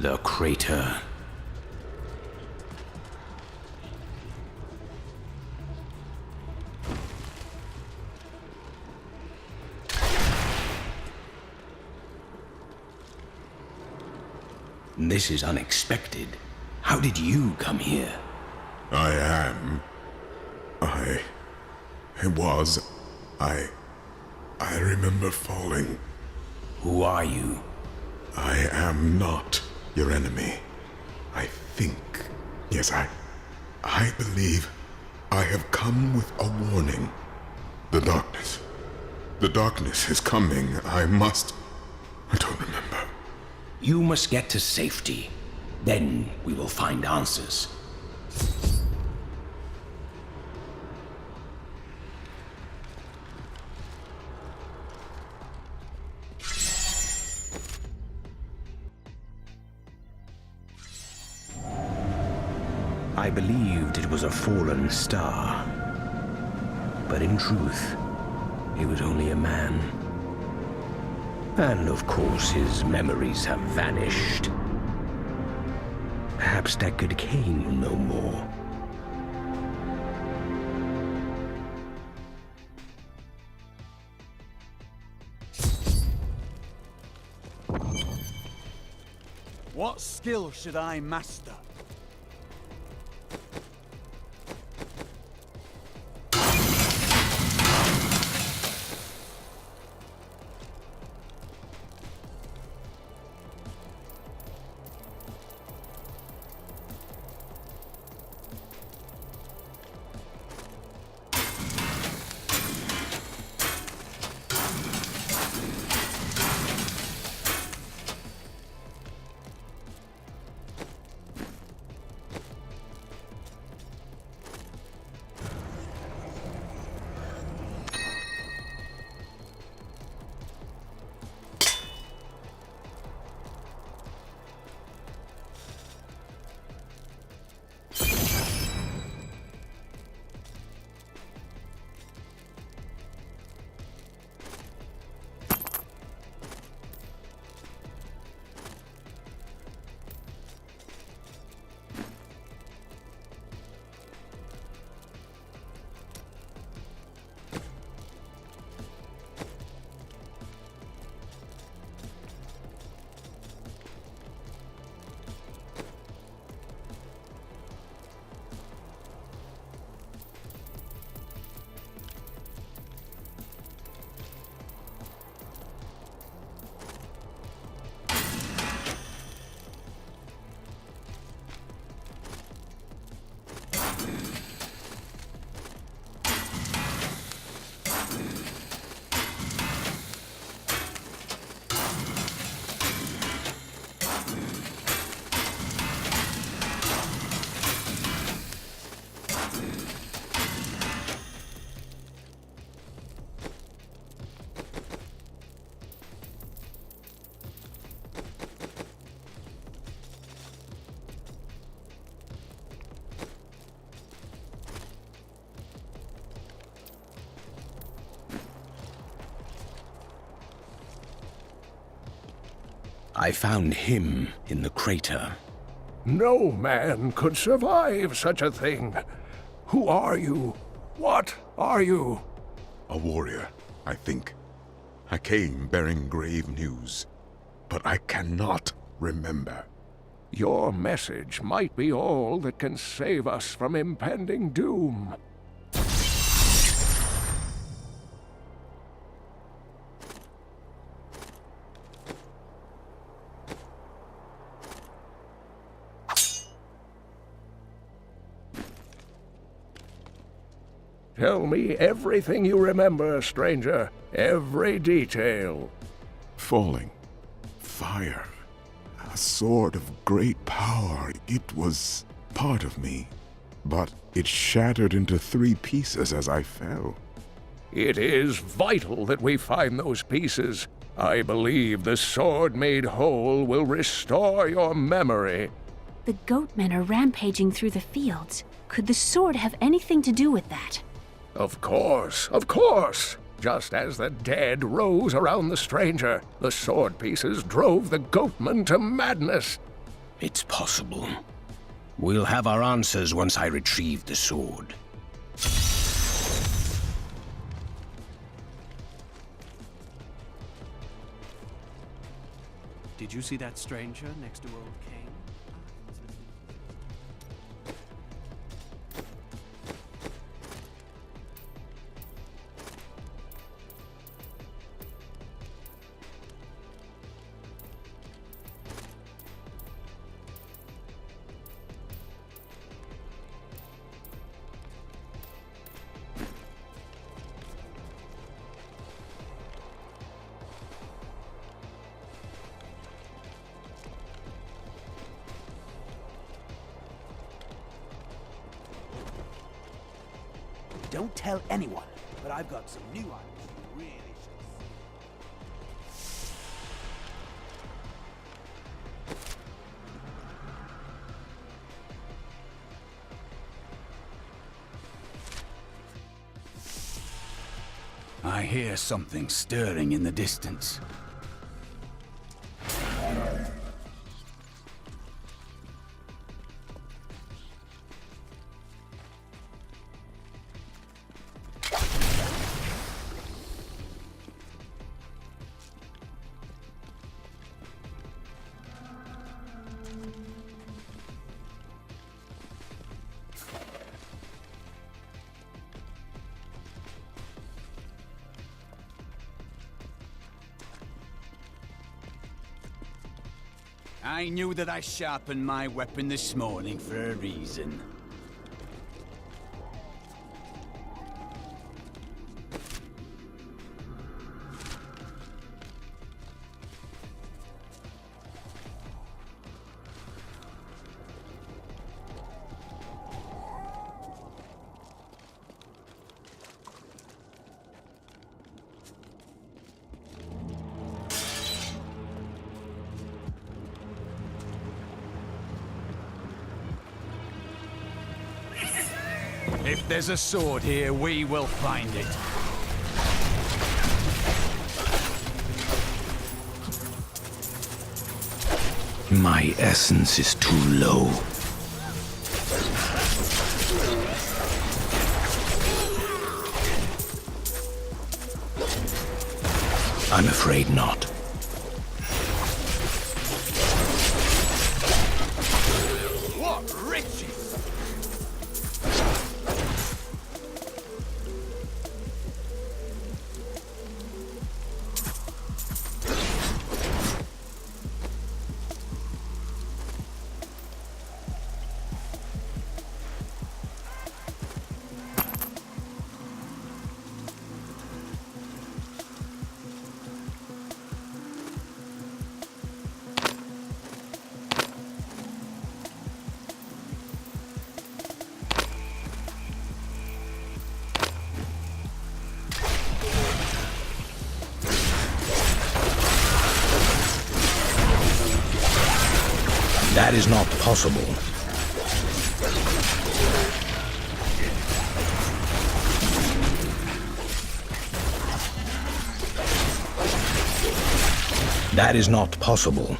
The crater. This is unexpected. How did you come here? I remember falling. Who are you? I am not your enemy. I think, yes, I believe I have come with a warning. The darkness is coming. I don't remember. You must get to safety. Then we will find answers. I believed it was a fallen star. But in truth, he was only a man. And of course, his memories have vanished. Perhaps Deckard Cain will know more. What skill should I master? I found him in the crater. No man could survive such a thing. Who are you? What are you? A warrior, I think. I came bearing grave news, but I cannot remember. Your message might be all that can save us from impending doom. Tell me everything you remember, stranger. Every detail. Falling. Fire. A sword of great power. It was part of me. But it shattered into 3 pieces as I fell. It is vital that we find those pieces. I believe the sword made whole will restore your memory. The goatmen are rampaging through the fields. Could the sword have anything to do with that? Of course, of course! Just as the dead rose around the stranger, the sword pieces drove the goatmen to madness. It's possible. We'll have our answers once I retrieve the sword. Did you see that stranger next to old Kane? Don't tell anyone, but I've got some new items you really should see. I hear something stirring in the distance. I knew that I sharpened my weapon this morning for a reason. If there's a sword here, we will find it. My essence is too low. I'm afraid not. What riches! That is not possible. That is not possible.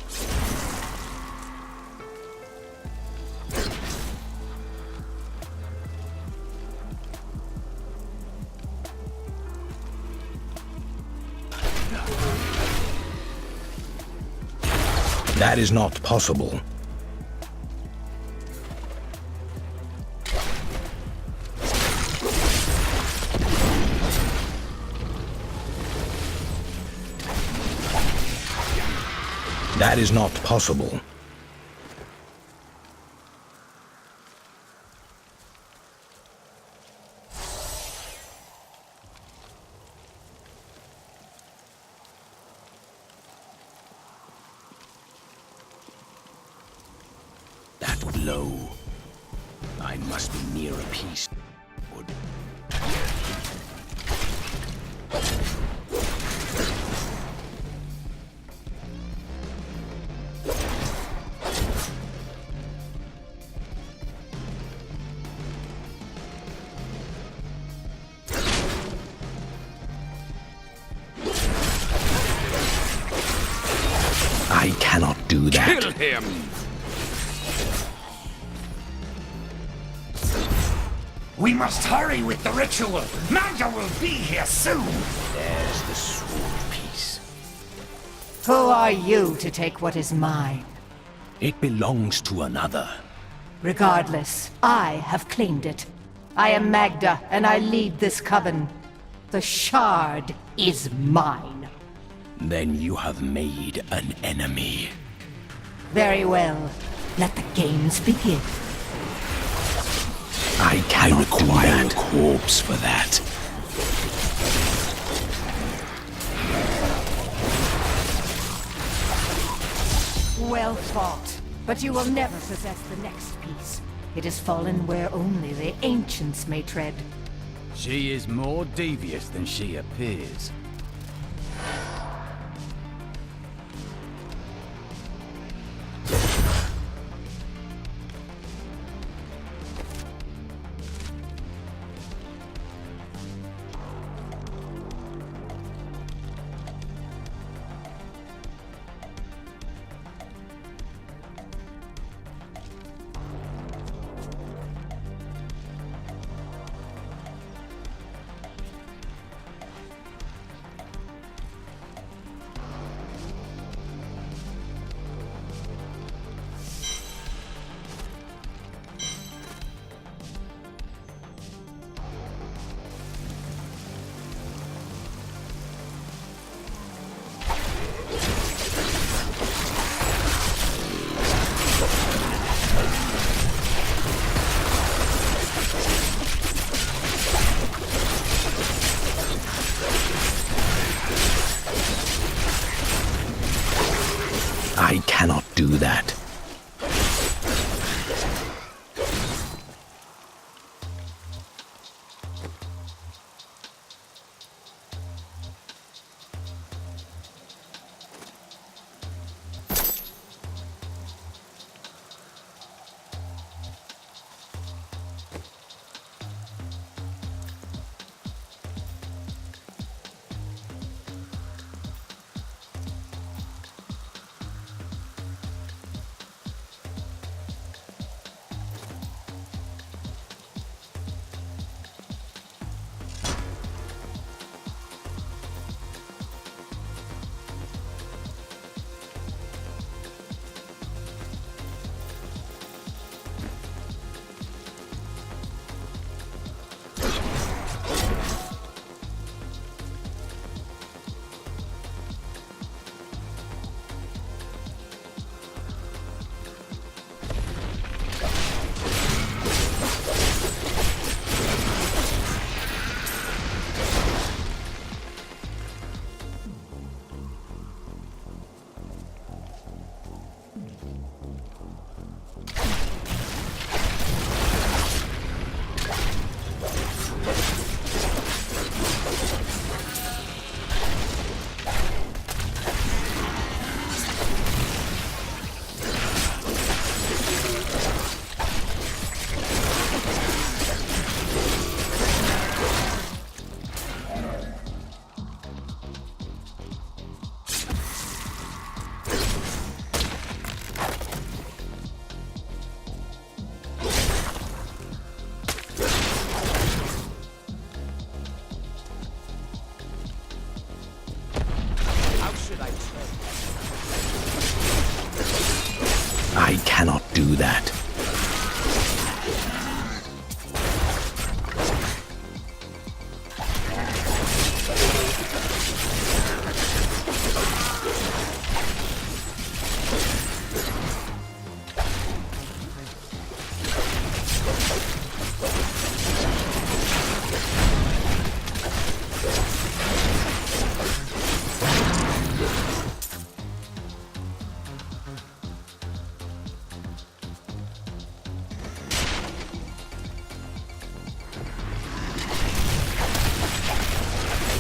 That is not possible. That is not possible. That glow. I must be near a piece. I cannot do that. Kill him! We must hurry with the ritual. Magda will be here soon. There's the sword piece. Who are you to take what is mine? It belongs to another. Regardless, I have claimed it. I am Magda, and I lead this coven. The shard is mine. Then you have made an enemy. Very well. Let the games begin. I can require a corpse for that. Well fought. But you will never possess the next piece. It has fallen where only the ancients may tread. She is more devious than she appears. I cannot do that. I cannot do that.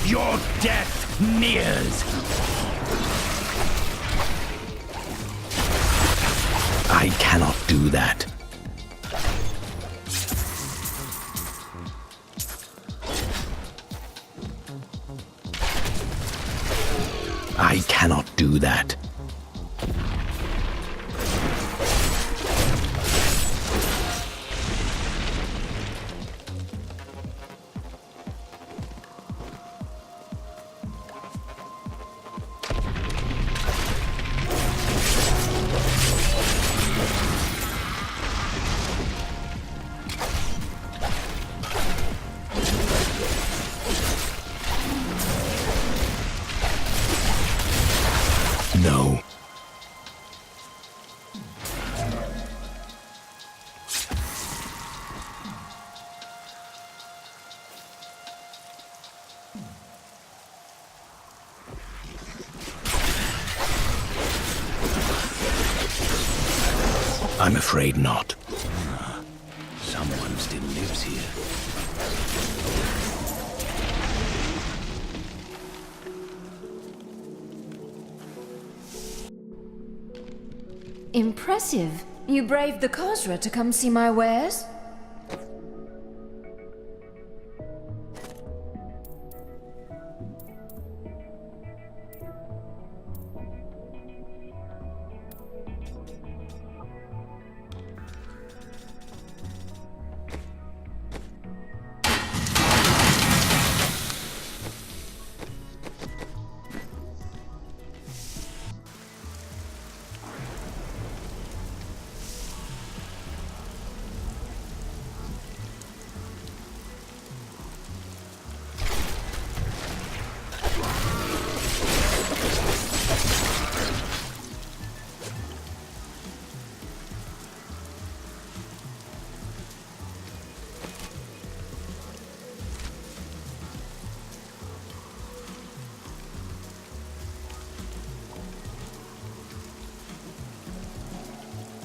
Your death nears. I cannot do that. I cannot do that. No. I'm afraid not. Someone still lives here. Impressive. You braved the Khosra to come see my wares?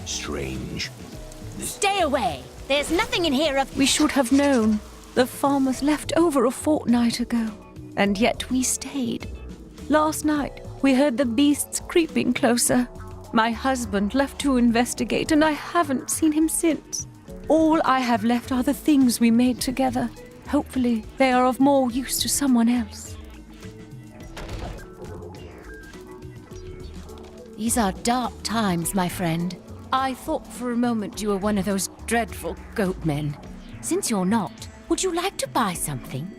Strange. Stay away! There's nothing in here of... We should have known. The farmers left over a fortnight ago, and yet we stayed. Last night, we heard the beasts creeping closer. My husband left to investigate, and I haven't seen him since. All I have left are the things we made together. Hopefully, they are of more use to someone else. These are dark times, my friend. I thought for a moment you were one of those dreadful goat men. Since you're not, would you like to buy something?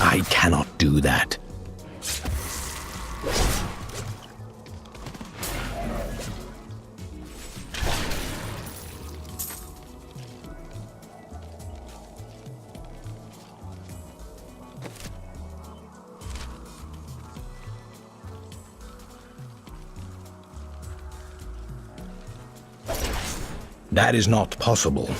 I cannot do that. That is not possible.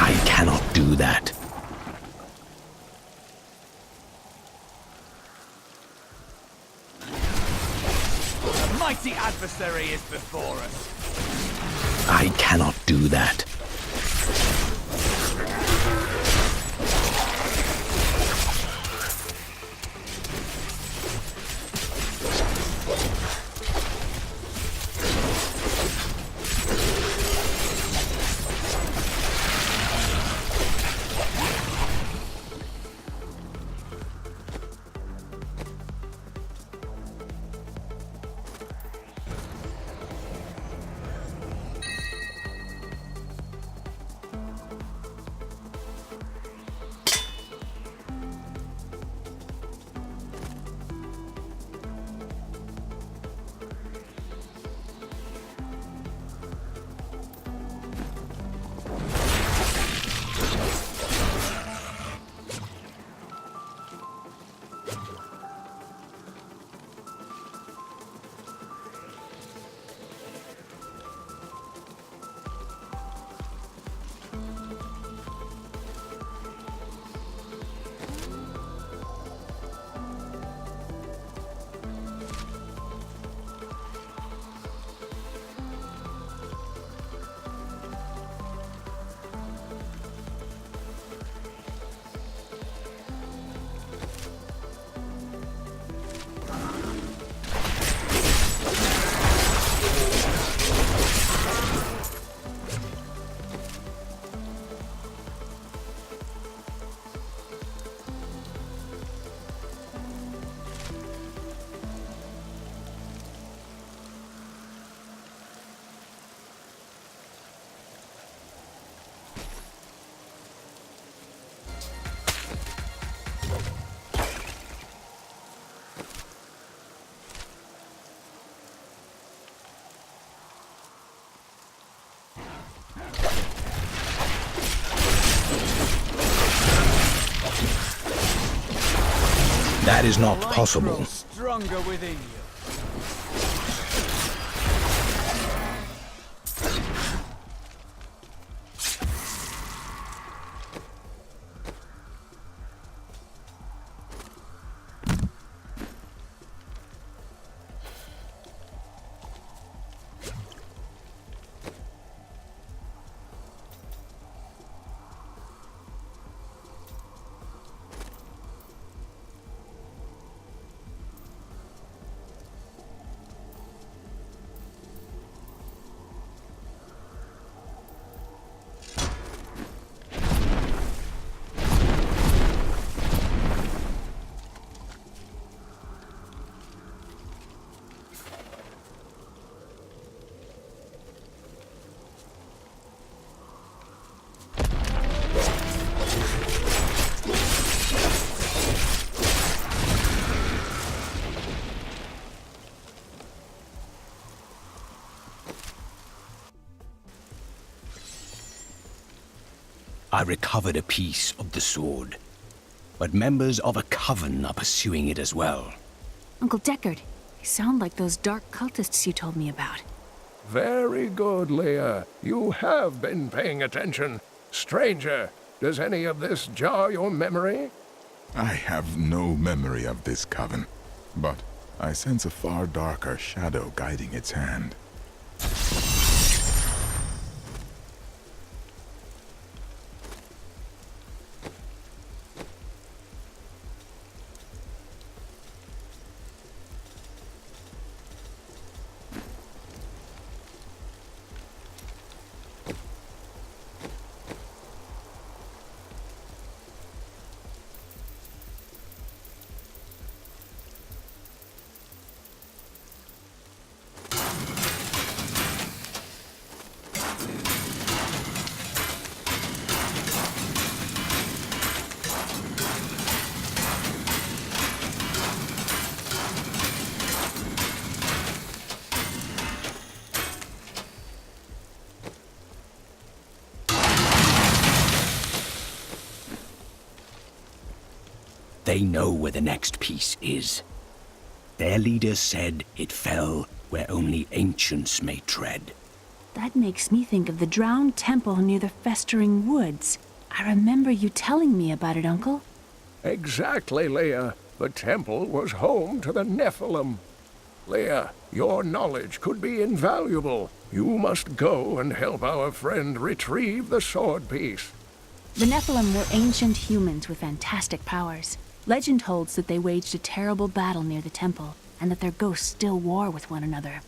I cannot do that. A mighty adversary is before us. I cannot do that. That is not possible. Stronger within you. I recovered a piece of the sword, but members of a coven are pursuing it as well. Uncle Deckard, they sound like those dark cultists you told me about. Very good, Leah. You have been paying attention. Stranger, does any of this jar your memory? I have no memory of this coven, but I sense a far darker shadow guiding its hand. They know where the next piece is. Their leader said it fell where only ancients may tread. That makes me think of the drowned temple near the festering woods. I remember you telling me about it, Uncle. Exactly, Leah. The temple was home to the Nephilim. Leah, your knowledge could be invaluable. You must go and help our friend retrieve the sword piece. The Nephilim were ancient humans with fantastic powers. Legend holds that they waged a terrible battle near the temple, and that their ghosts still war with one another.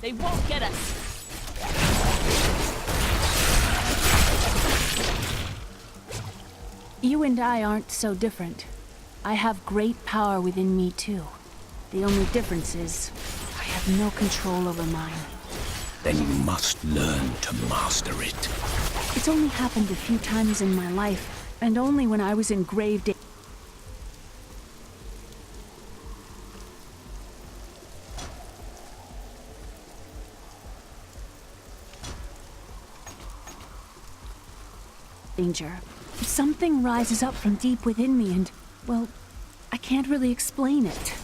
They won't get us! You and I aren't so different. I have great power within me, too. The only difference is, I have no control over mine. Then you must learn to master it. It's only happened a few times in my life, and only when I was in grave danger. Something rises up from deep within me and, well, I can't really explain it.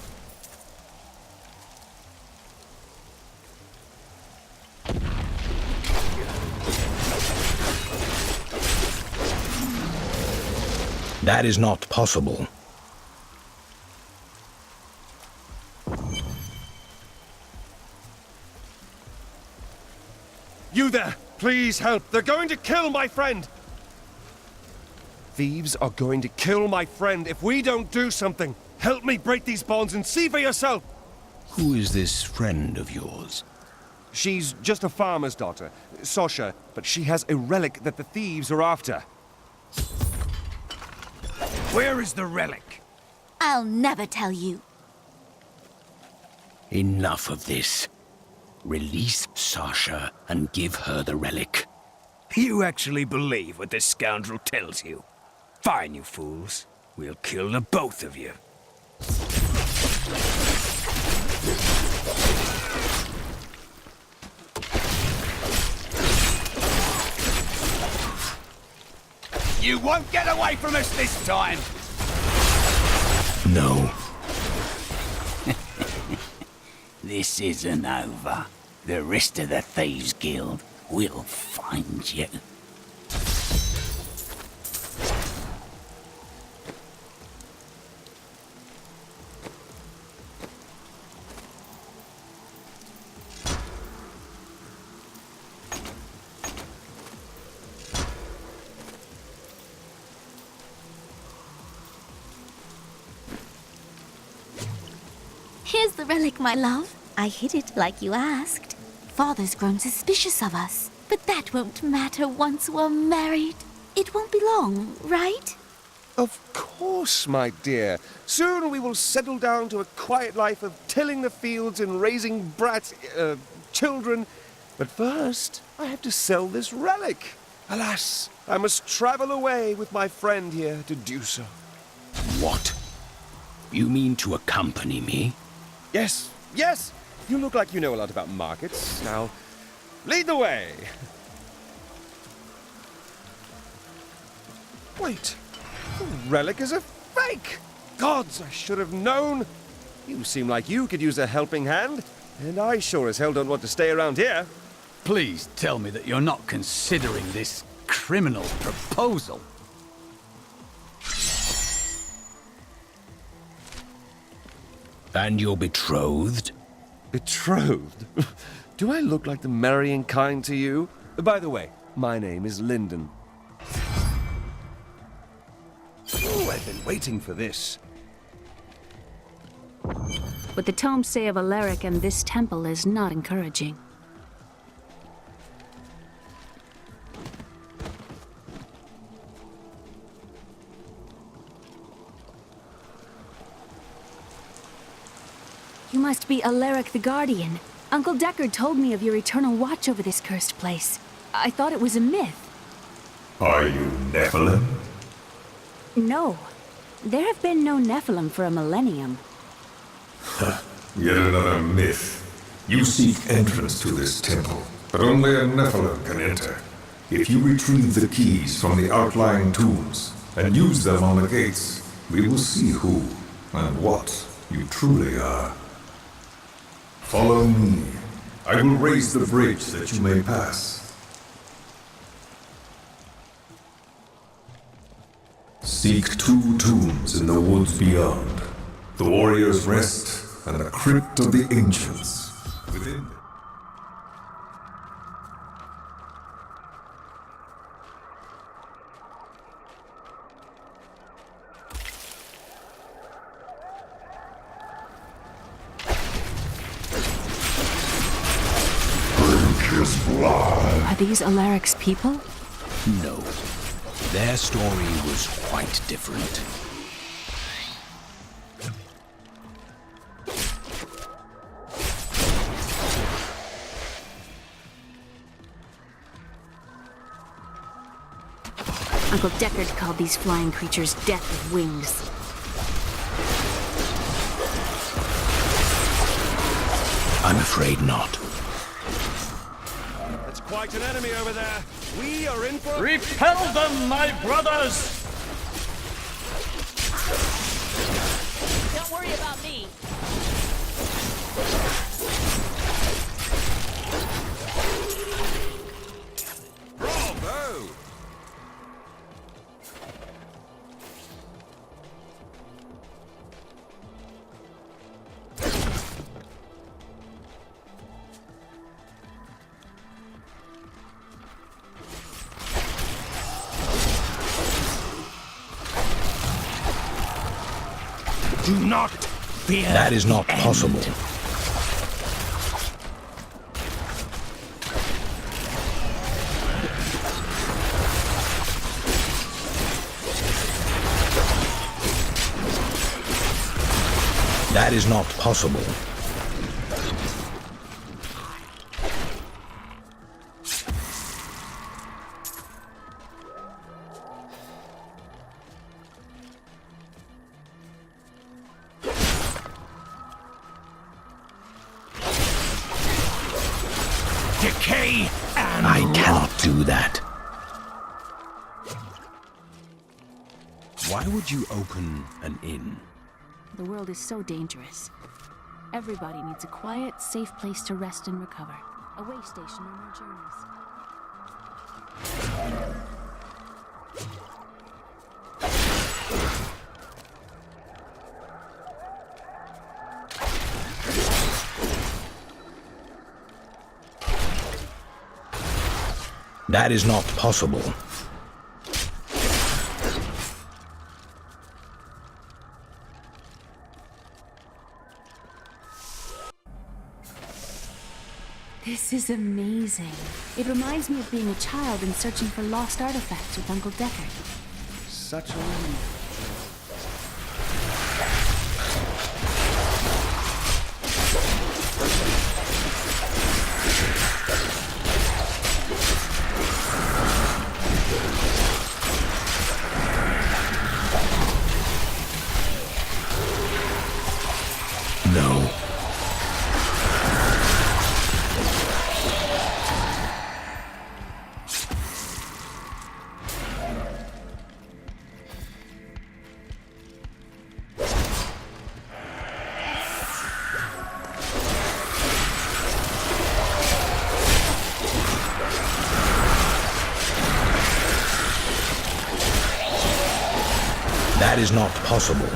That is not possible. You there! Please help! They're going to kill my friend! Thieves are going to kill my friend if we don't do something. Help me break these bonds and see for yourself. Who is this friend of yours? She's just a farmer's daughter, Sasha, but she has a relic that the thieves are after. Where is the relic? I'll never tell you. Enough of this. Release Sasha and give her the relic. You actually believe what this scoundrel tells you? Fine, you fools. We'll kill the both of you. You won't get away from us this time! No. This isn't over. The rest of the Thieves Guild will find you. Here's the relic, my love. I hid it like you asked. Father's grown suspicious of us, but that won't matter once we're married. It won't be long, right? Of course, my dear. Soon we will settle down to a quiet life of tilling the fields and raising children. But first, I have to sell this relic. Alas, I must travel away with my friend here to do so. What? You mean to accompany me? Yes, yes! You look like you know a lot about markets. Now, lead the way! Wait, the relic is a fake! Gods, I should have known! You seem like you could use a helping hand, and I sure as hell don't want to stay around here. Please tell me that you're not considering this criminal proposal. And you're betrothed? Betrothed? Do I look like the marrying kind to you? By the way, my name is Lyndon. Oh, I've been waiting for this. What the tomes say of Alaric and this temple is not encouraging. You must be Alaric the Guardian. Uncle Deckard told me of your eternal watch over this cursed place. I thought it was a myth. Are you Nephilim? No. There have been no Nephilim for a millennium. Yet another myth. You seek entrance to this temple, but only a Nephilim can enter. If you retrieve the keys from the outlying tombs and use them on the gates, we will see who and what you truly are. Follow me. I will raise the bridge that you may pass. Seek 2 tombs in the woods beyond. The Warrior's Rest and the Crypt of the Ancients. Within Are these Alaric's people? No. Their story was quite different. Uncle Deckard called these flying creatures death with wings. I'm afraid not. That's quite an enemy over there. We are in for... Repel them, my brothers! Don't worry about me. Bravo! Do not fear. That is not possible. That is not possible. Decay and I cannot do that. Why would you open an inn? The world is so dangerous. Everybody needs a quiet, safe place to rest and recover. A way station on their journeys. That is not possible. This is amazing. It reminds me of being a child and searching for lost artifacts with Uncle Deckard. Such a relief. No. That is not possible.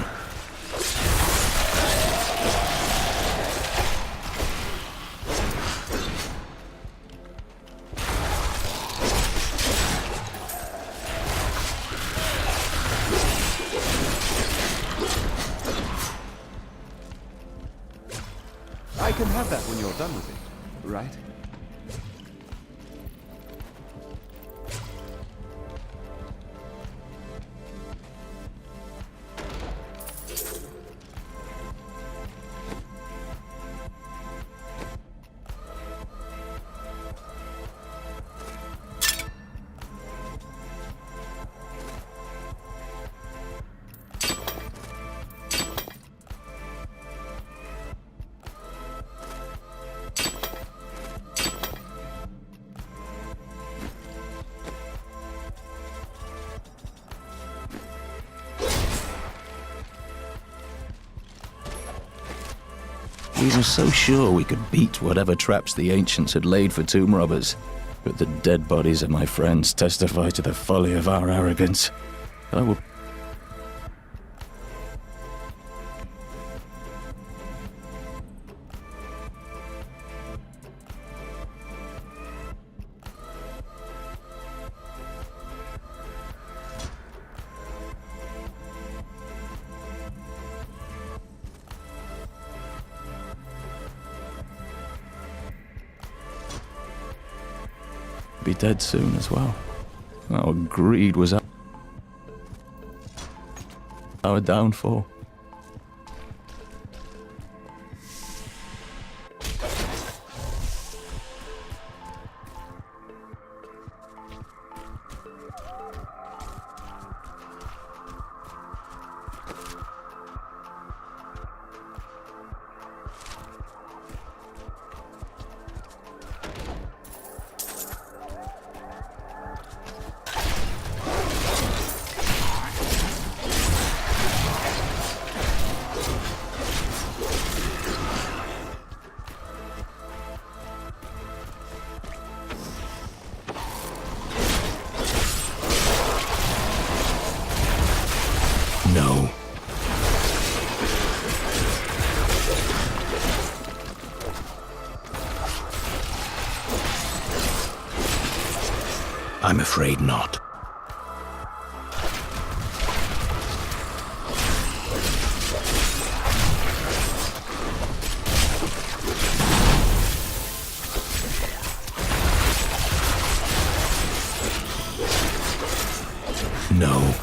I can have that when you're done with it, right? We were so sure we could beat whatever traps the ancients had laid for tomb robbers. But the dead bodies of my friends testify to the folly of our arrogance. I will... be dead soon as well. Our greed was our downfall. No. I'm afraid not. No.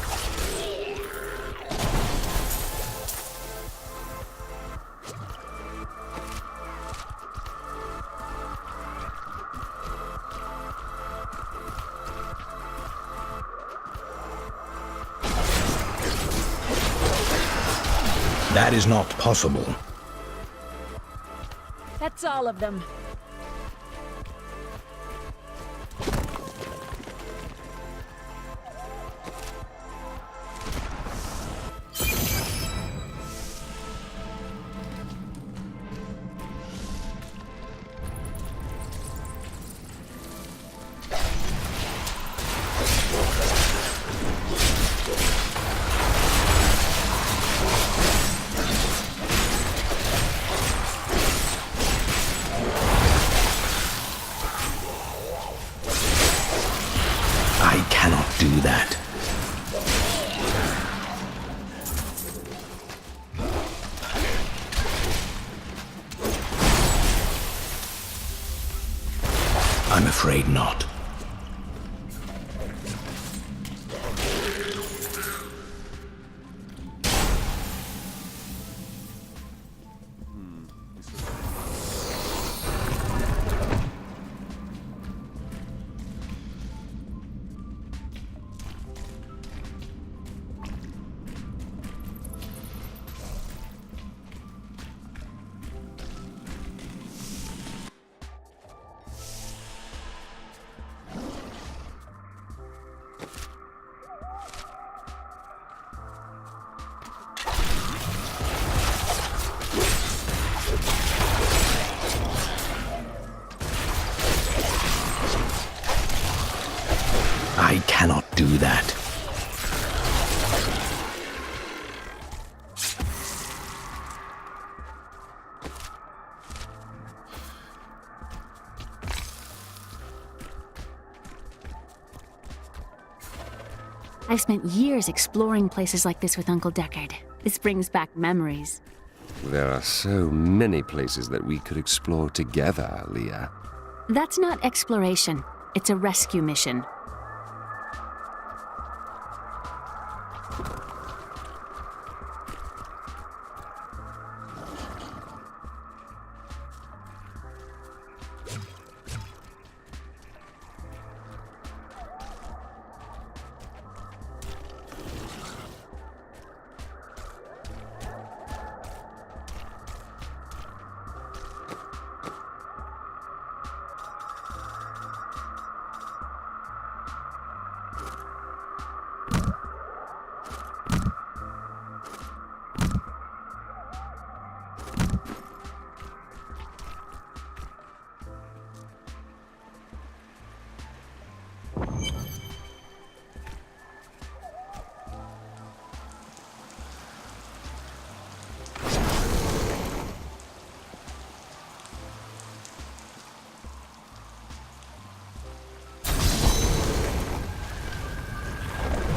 That is not possible. That's all of them. I cannot do that. I'm afraid not. I cannot do that. I've spent years exploring places like this with Uncle Deckard. This brings back memories. There are so many places that we could explore together, Leah. That's not exploration. It's a rescue mission.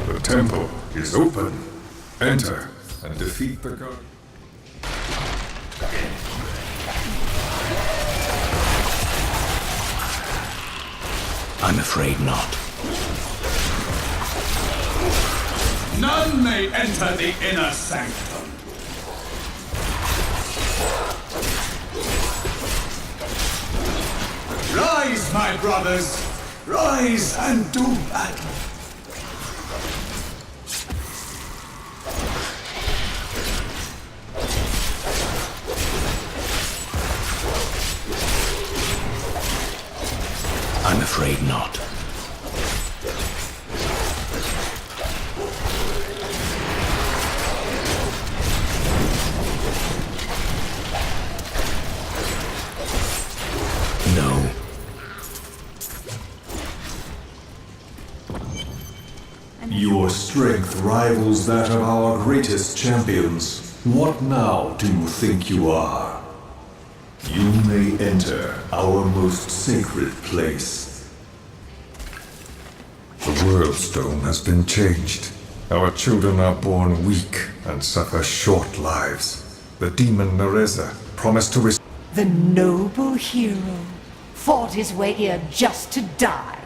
The temple is open. Enter and defeat the god. I'm afraid not. None may enter the inner sanctum. Rise, my brothers! Rise and do battle! I'm afraid not. No. Your strength rivals that of our greatest champions, what now do you think you are? You may enter our most sacred place. The World Stone has been changed. Our children are born weak and suffer short lives. The demon Nereza promised to restore. The noble hero fought his way here just to die.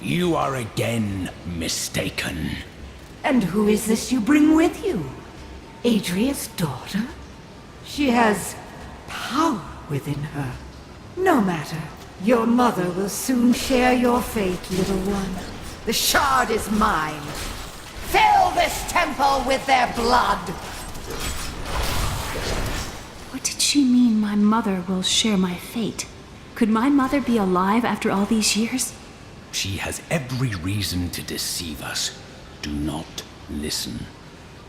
You are again mistaken. And who is this you bring with you? Adria's daughter? She has power within her. No matter. Your mother will soon share your fate, little one. The shard is mine. Fill this temple with their blood! What did she mean my mother will share my fate? Could my mother be alive after all these years? She has every reason to deceive us. Do not listen.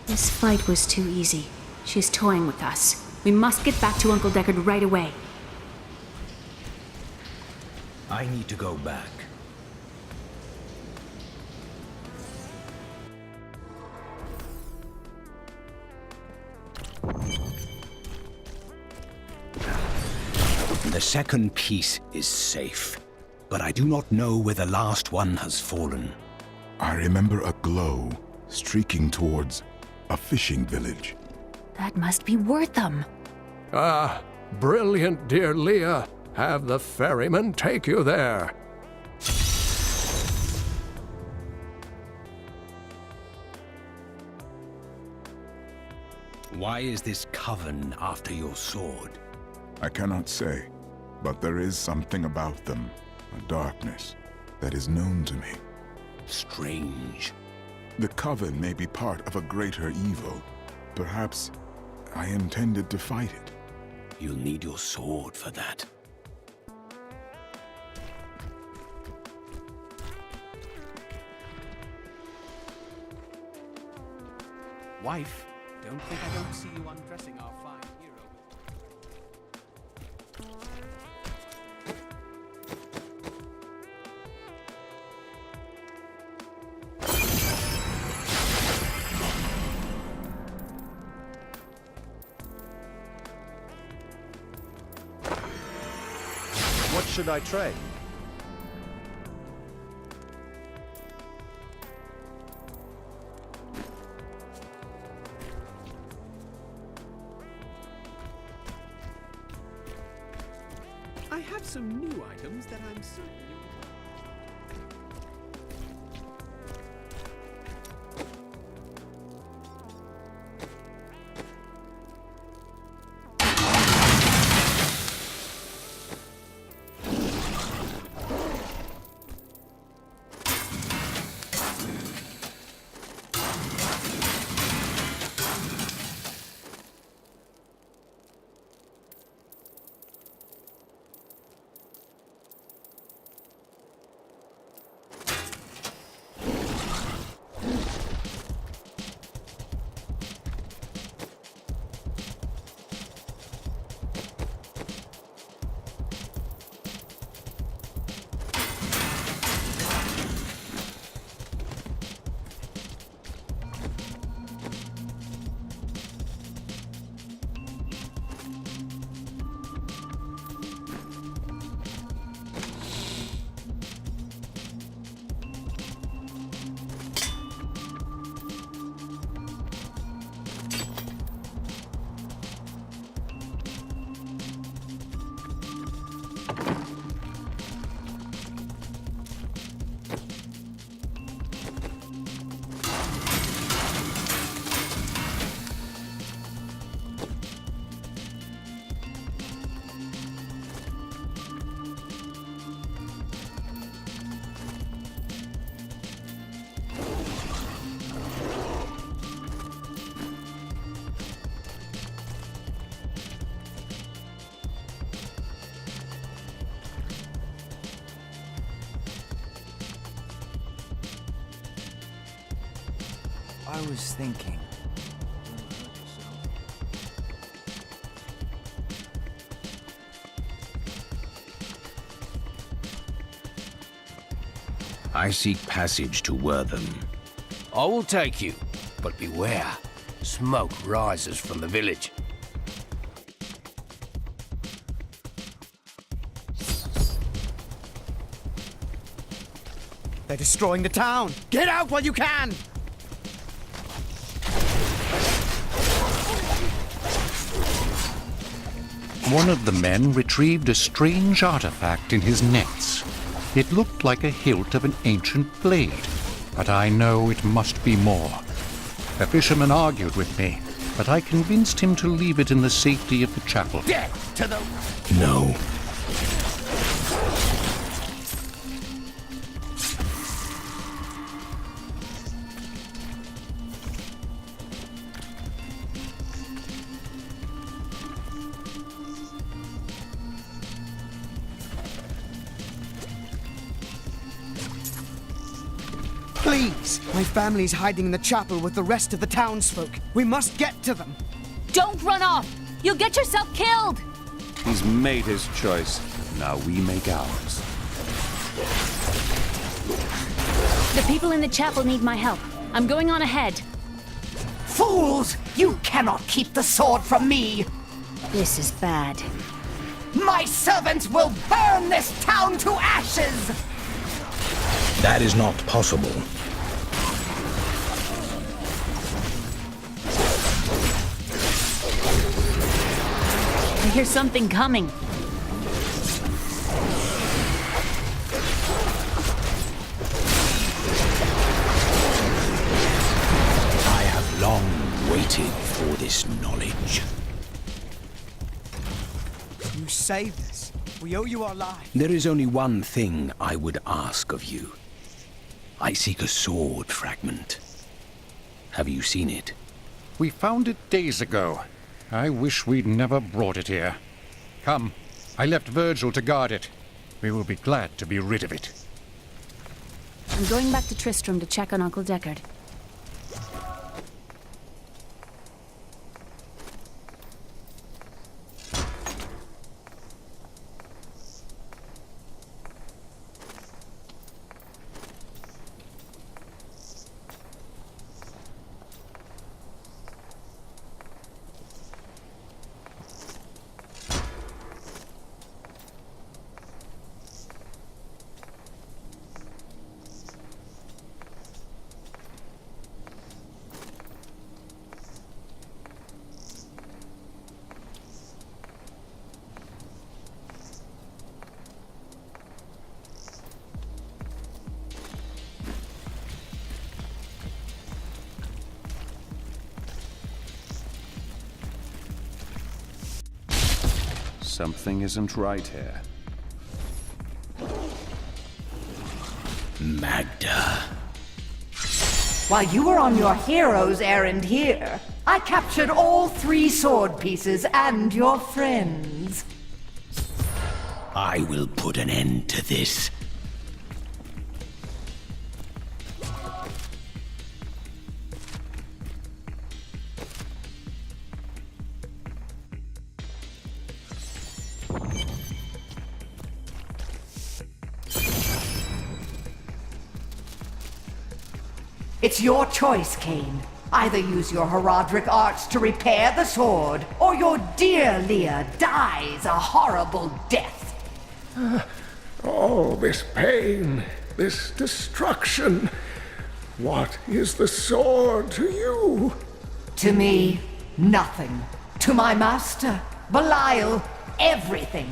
This fight was too easy. She's toying with us. We must get back to Uncle Deckard right away. I need to go back. The second piece is safe, but I do not know where the last one has fallen. I remember a glow streaking towards a fishing village. That must be Wortham. Ah, brilliant, dear Leah. Have the ferryman take you there. Why is this coven after your sword? I cannot say, but there is something about them, a darkness, that is known to me. Strange. The coven may be part of a greater evil. Perhaps I intended to fight it. You'll need your sword for that. Wife, don't think I don't see you undressing our fine hero. What should I trade? I have some new items that I'm certain you... I was thinking. I seek passage to Wortham. I will take you, but beware. Smoke rises from the village. They're destroying the town. Get out while you can! One of the men retrieved a strange artifact in his nets. It looked like a hilt of an ancient blade, but I know it must be more. The fisherman argued with me, but I convinced him to leave it in the safety of the chapel. Death to the... No. Please! My family's hiding in the chapel with the rest of the townsfolk. We must get to them. Don't run off! You'll get yourself killed! He's made his choice. Now we make ours. The people in the chapel need my help. I'm going on ahead. Fools! You cannot keep the sword from me! This is bad. My servants will burn this town to ashes! That is not possible. I hear something coming. I have long waited for this knowledge. You saved us. We owe you our lives. There is only one thing I would ask of you. I seek a sword fragment. Have you seen it? We found it days ago. I wish we'd never brought it here. Come, I left Virgil to guard it. We will be glad to be rid of it. I'm going back to Tristram to check on Uncle Deckard. Something isn't right here. Magda. While you were on your hero's errand here, I captured all 3 sword pieces and your friends. I will put an end to this. It's your choice, Cain. Either use your Herodric arts to repair the sword, or your dear Leah dies a horrible death. All this pain, this destruction. What is the sword to you? To me, nothing. To my master, Belial, everything.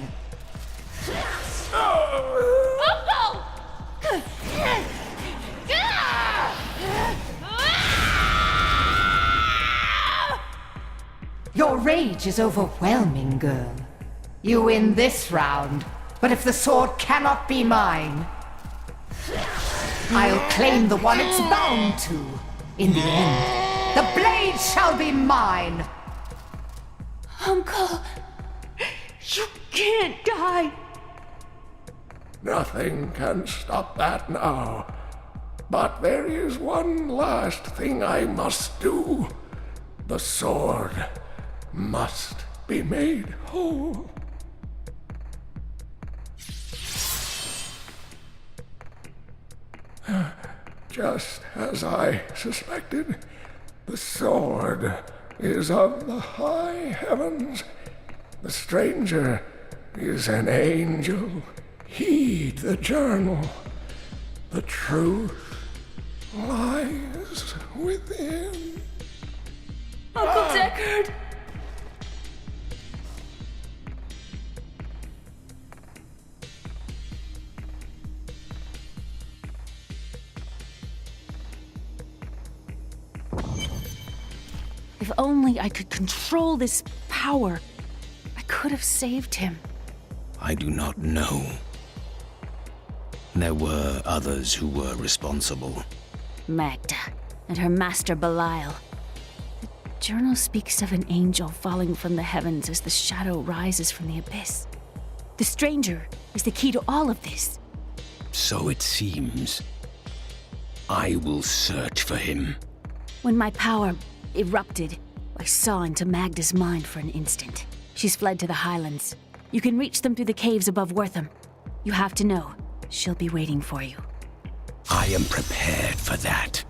Your rage is overwhelming, girl. You win this round, but if the sword cannot be mine, I'll claim the one it's bound to. In the end, the blade shall be mine. Uncle, you can't die. Nothing can stop that now. But there is one last thing I must do. The sword must be made whole. Just as I suspected, the sword is of the high heavens. The stranger is an angel. Heed the journal. The truth lies within. Uncle Deckard! If only I could control this power, I could have saved him. I do not know. There were others who were responsible. Magda and her master Belial. The journal speaks of an angel falling from the heavens as the shadow rises from the abyss. The stranger is the key to all of this. So it seems. I will search for him. When my power erupted, I saw into Magda's mind for an instant. She's fled to the highlands. You can reach them through the caves above Wortham. You have to know, she'll be waiting for you. I am prepared for that.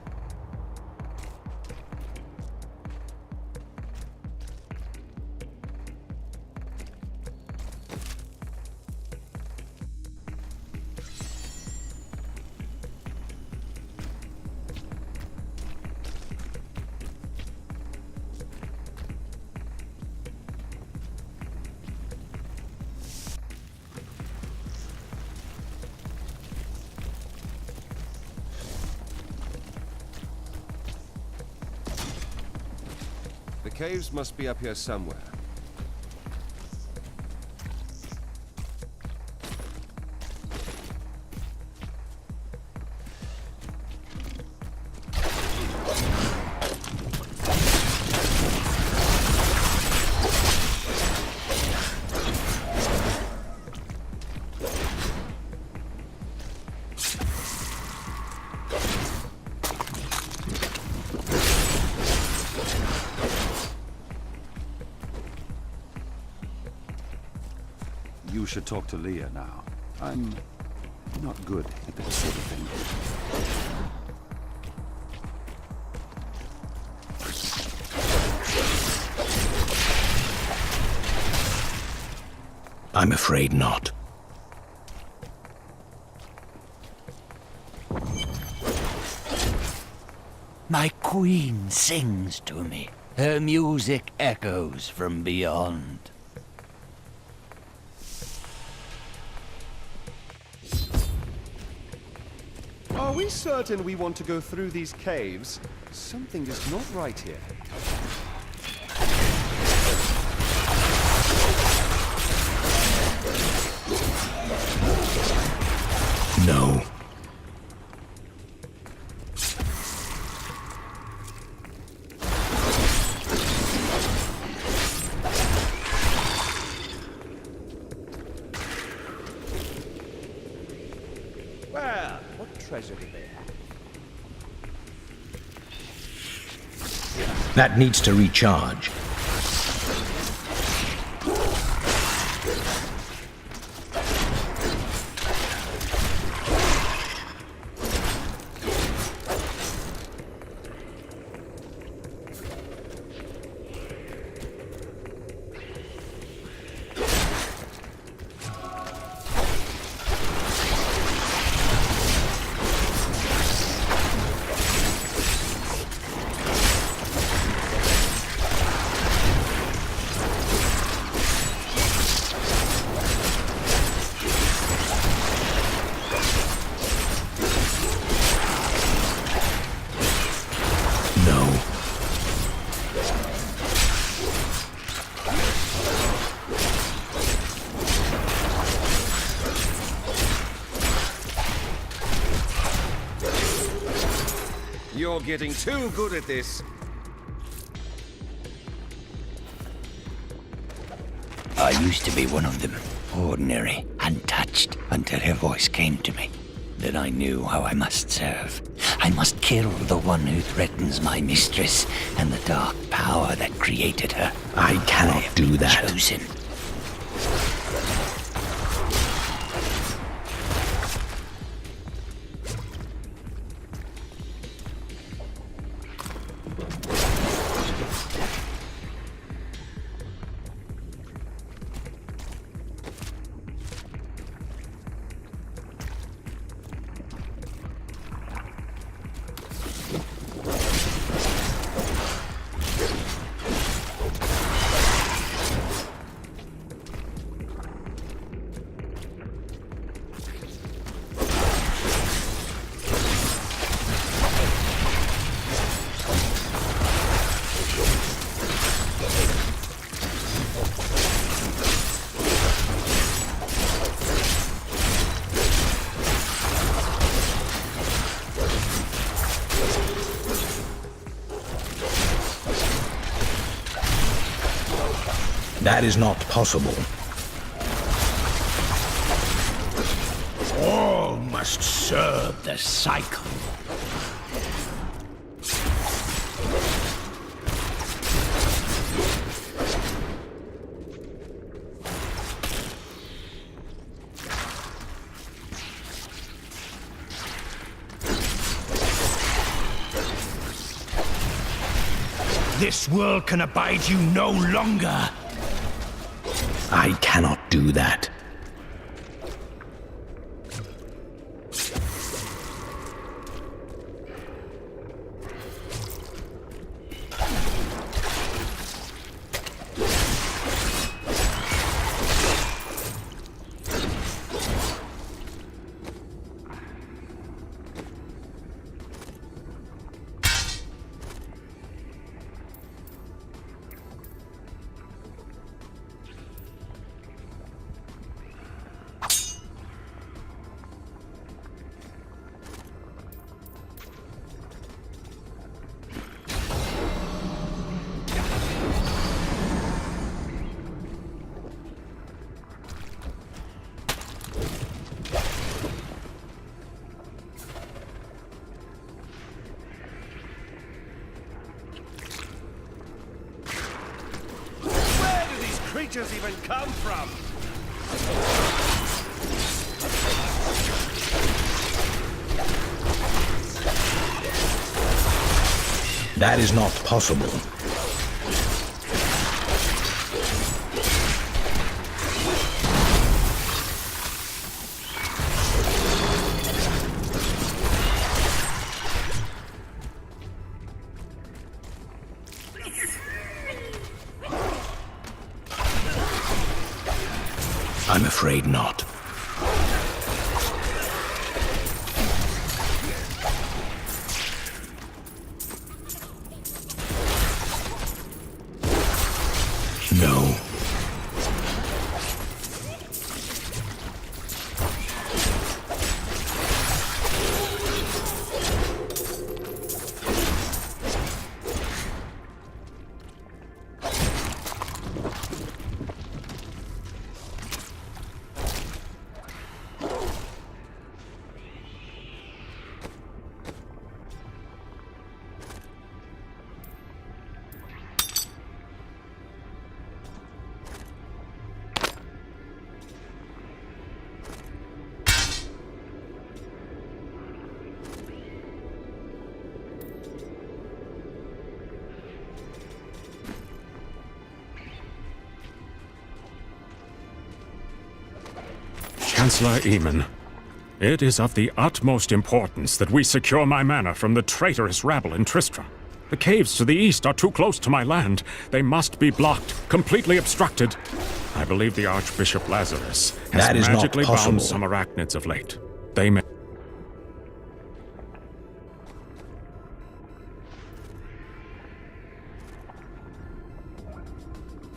The caves must be up here somewhere. You should talk to Leah now. I'm not good at that sort of thing. I'm afraid not. My queen sings to me. Her music echoes from beyond. Are we certain we want to go through these caves? Something is not right here. No. Well, what treasure do they have? That needs to recharge. You're getting too good at this. I used to be one of them, ordinary, untouched, until her voice came to me. Then I knew how I must serve. I must kill the one who threatens my mistress and the dark power that created her. I cannot do that. Chosen. That is not possible. All must serve the cycle. This world can abide you no longer. I cannot do that. Creatures even come from? That is not possible. I'm afraid not. No. Chancellor Eamon, it is of the utmost importance that we secure my manor from the traitorous rabble in Tristram. The caves to the east are too close to my land. They must be blocked, completely obstructed. I believe the Archbishop Lazarus has magically bound some arachnids of late. They may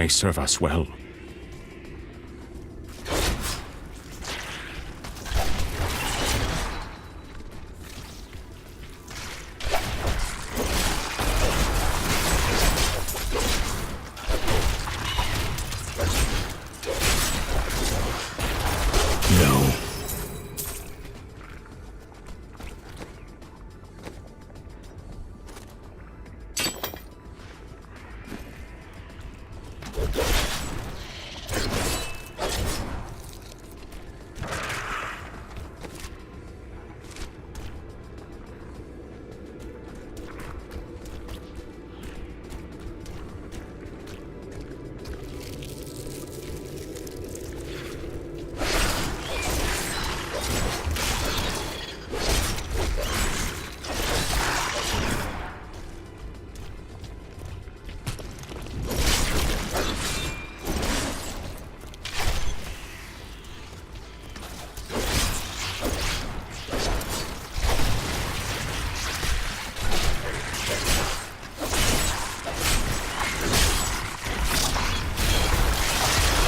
serve us well.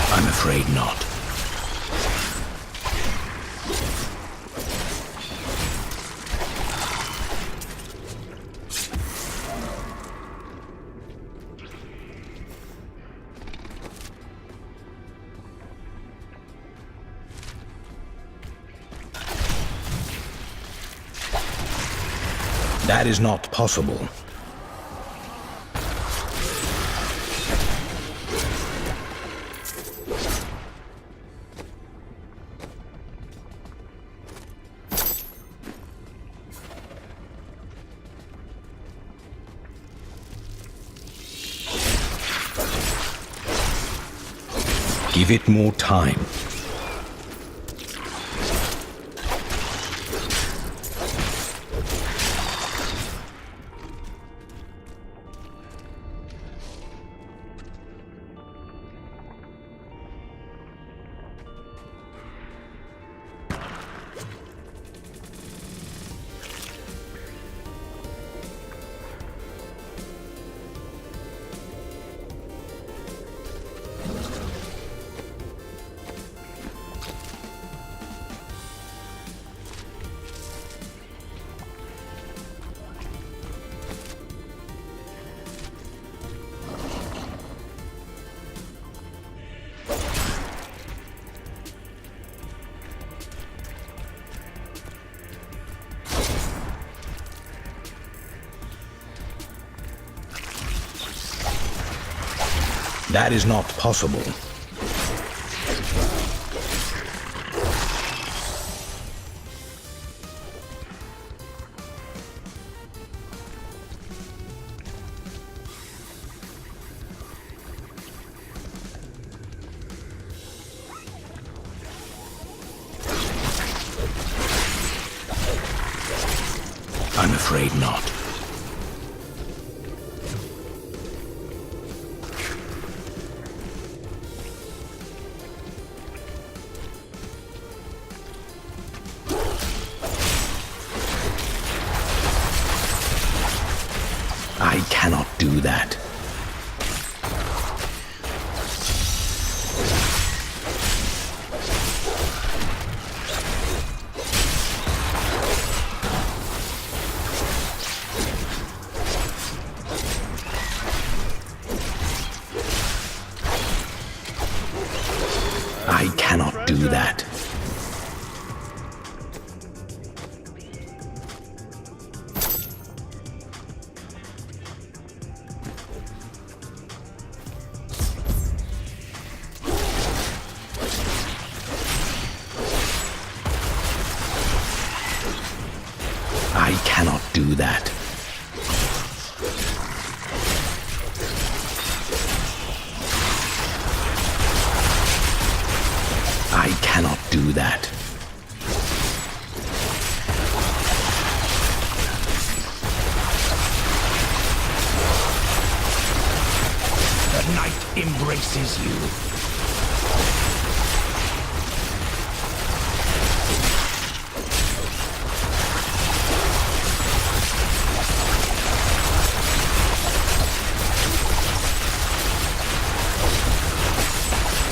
I'm afraid not. That is not possible. Give it more time. That is not possible. I'm afraid not. I cannot do that. I cannot do that. I cannot do that. I cannot do that. The night embraces you.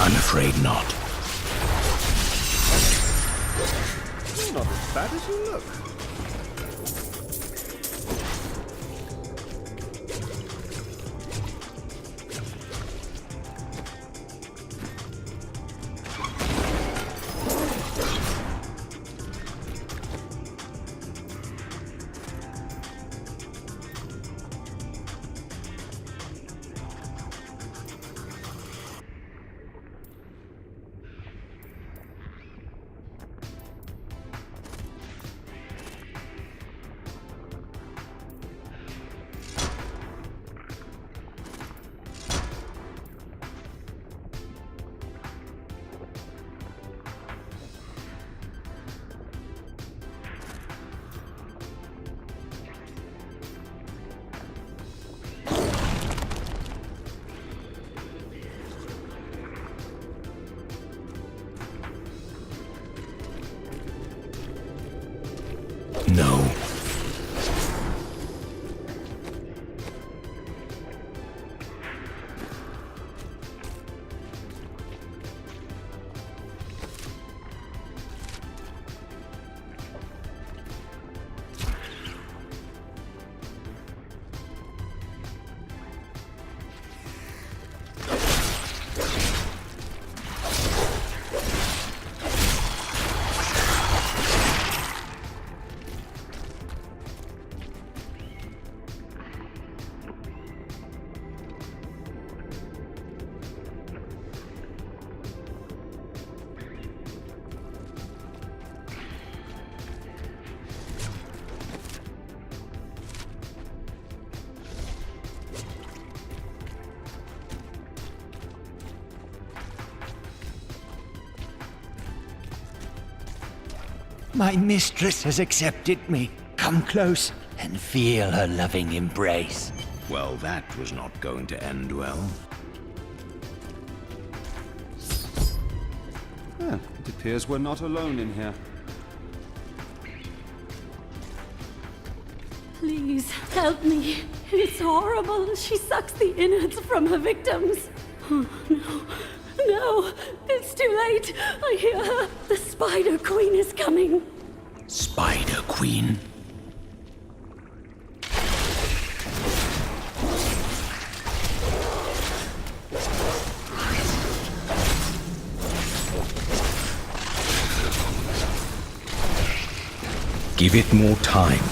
I'm afraid not. You're not as bad as you look. My mistress has accepted me. Come close and feel her loving embrace. Well, that was not going to end well. It appears we're not alone in here. Please, help me. It's horrible. She sucks the innards from her victims. Oh, no. No, it's too late. I hear her. The Spider Queen is coming. Spider Queen? Give it more time.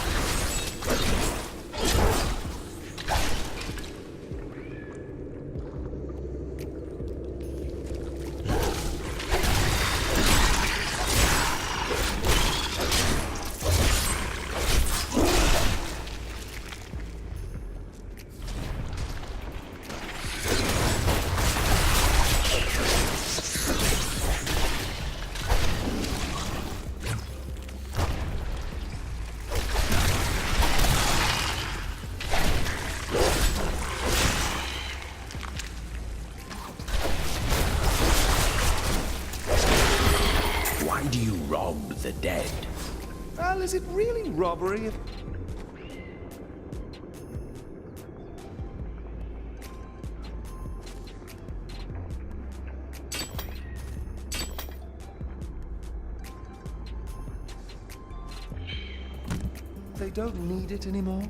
Why do you rob the dead? Well, is it really robbery if... They don't need it anymore?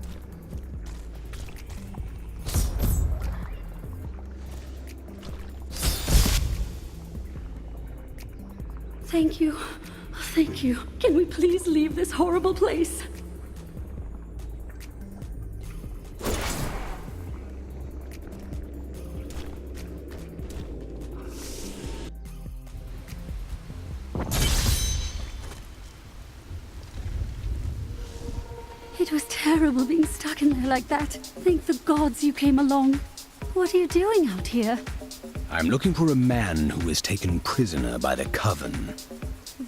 Thank you. Thank you. Can we please leave this horrible place? It was terrible being stuck in there like that. Thank the gods you came along. What are you doing out here? I'm looking for a man who was taken prisoner by the Coven.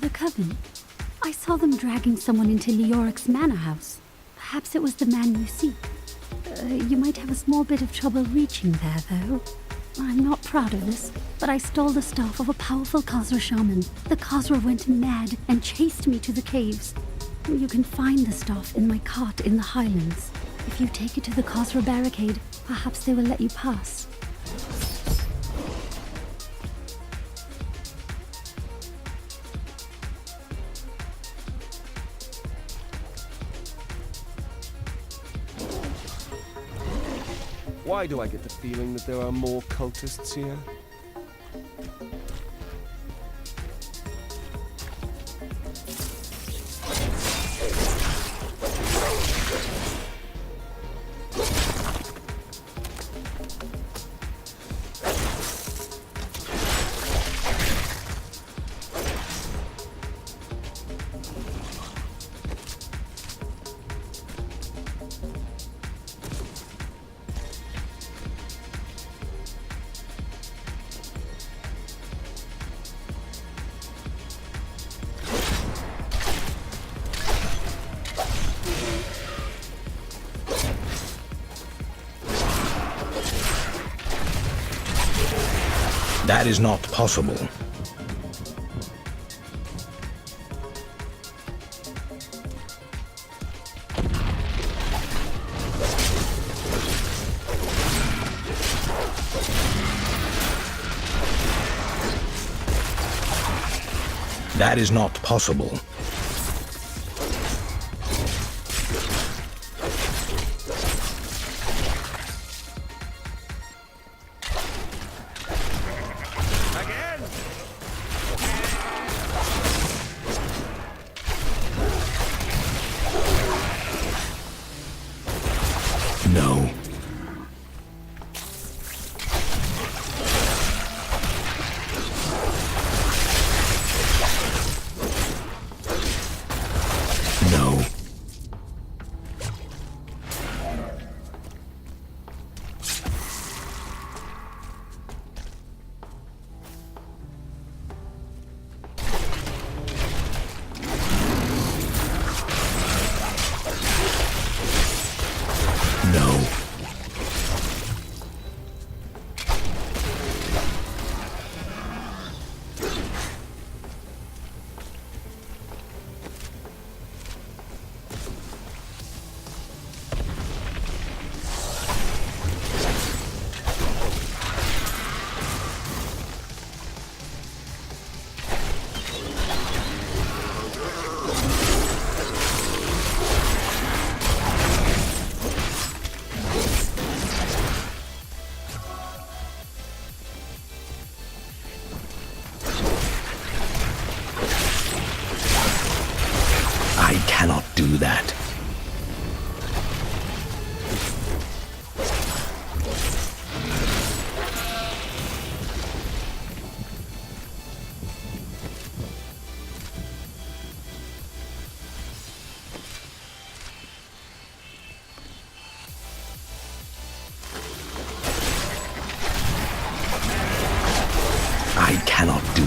The Coven? I saw them dragging someone into Leoric's manor house. Perhaps it was the man you seek. You might have a small bit of trouble reaching there, though. I'm not proud of this, but I stole the staff of a powerful Khazra shaman. The Khazra went mad and chased me to the caves. You can find the staff in my cart in the highlands. If you take it to the Khazra barricade, perhaps they will let you pass. Why do I get the feeling that there are more cultists here? That is not possible. That is not possible. No.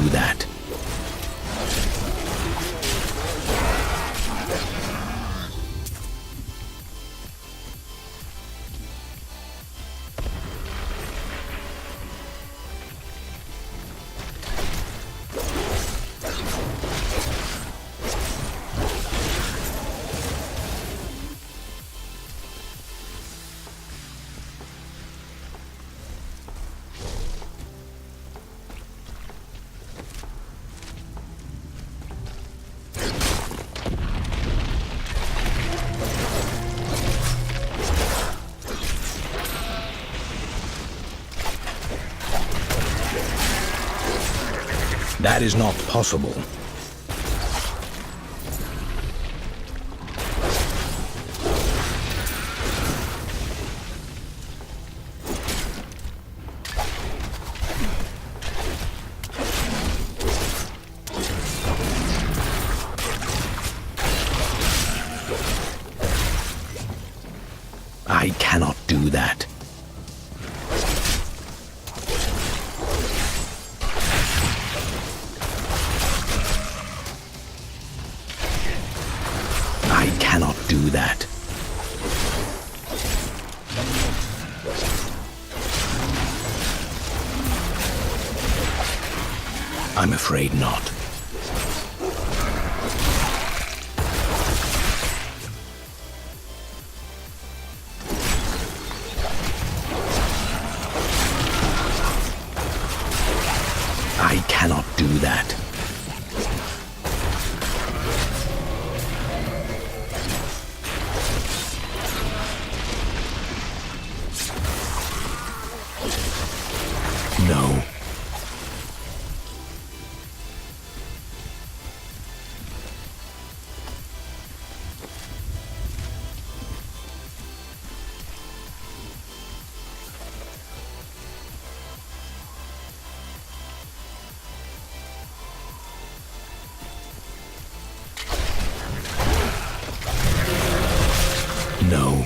that. That is not possible. I cannot do that. I cannot do that. I'm afraid not. I cannot do that. No. No.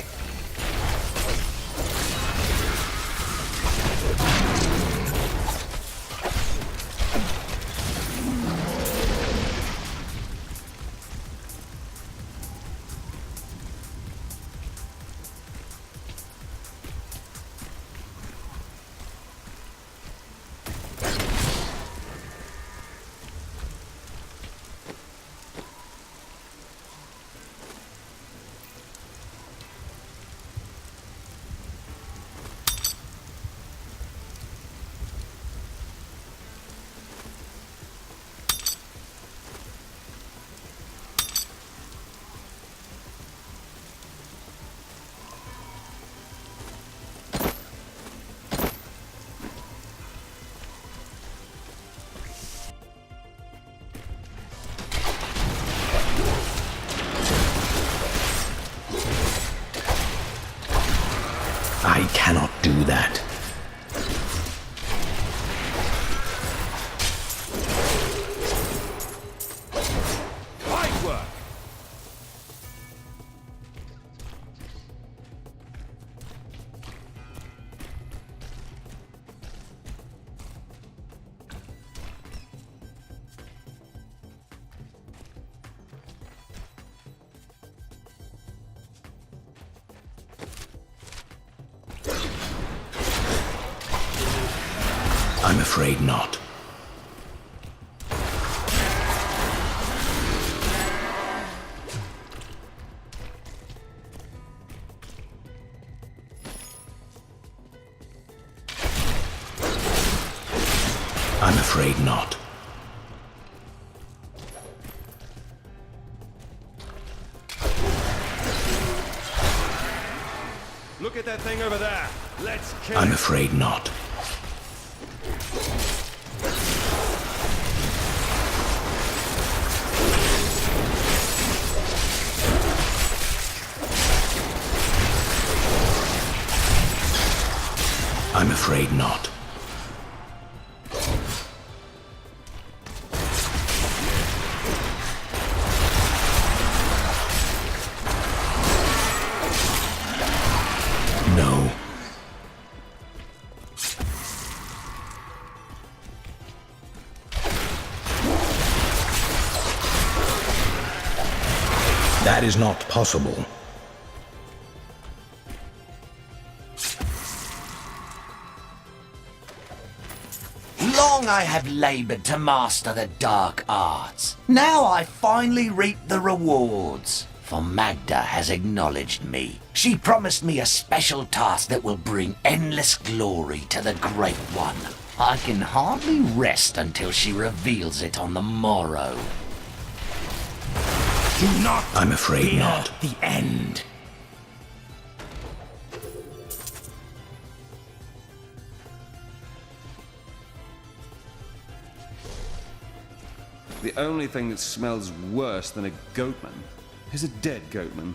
I cannot do that. Fine work. I'm afraid not. I'm afraid not. Look at that thing over there. Let's kill I'm it. afraid not. I'm afraid not. No. That is not possible. Long I have labored to master the dark arts. Now I finally reap the rewards. For Magda has acknowledged me. She promised me a special task that will bring endless glory to the Great One. I can hardly rest until she reveals it on the morrow. Do not I'm afraid fear not. the end. The only thing that smells worse than a goatman is a dead goatman.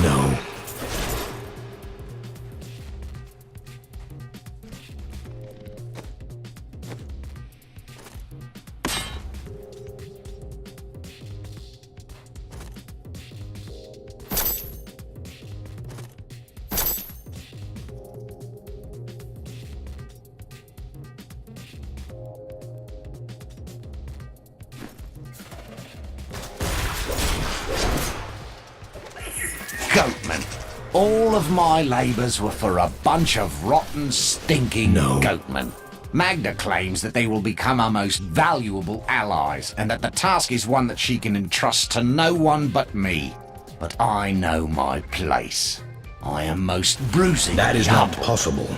No. Goatman. All of my labours were for a bunch of rotten, stinking goatmen. Magda claims that they will become our most valuable allies, and that the task is one that she can entrust to no one but me. But I know my place. I am most bruising. That is not possible.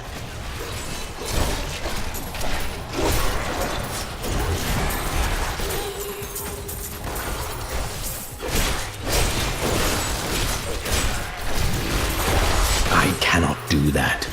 I cannot do that.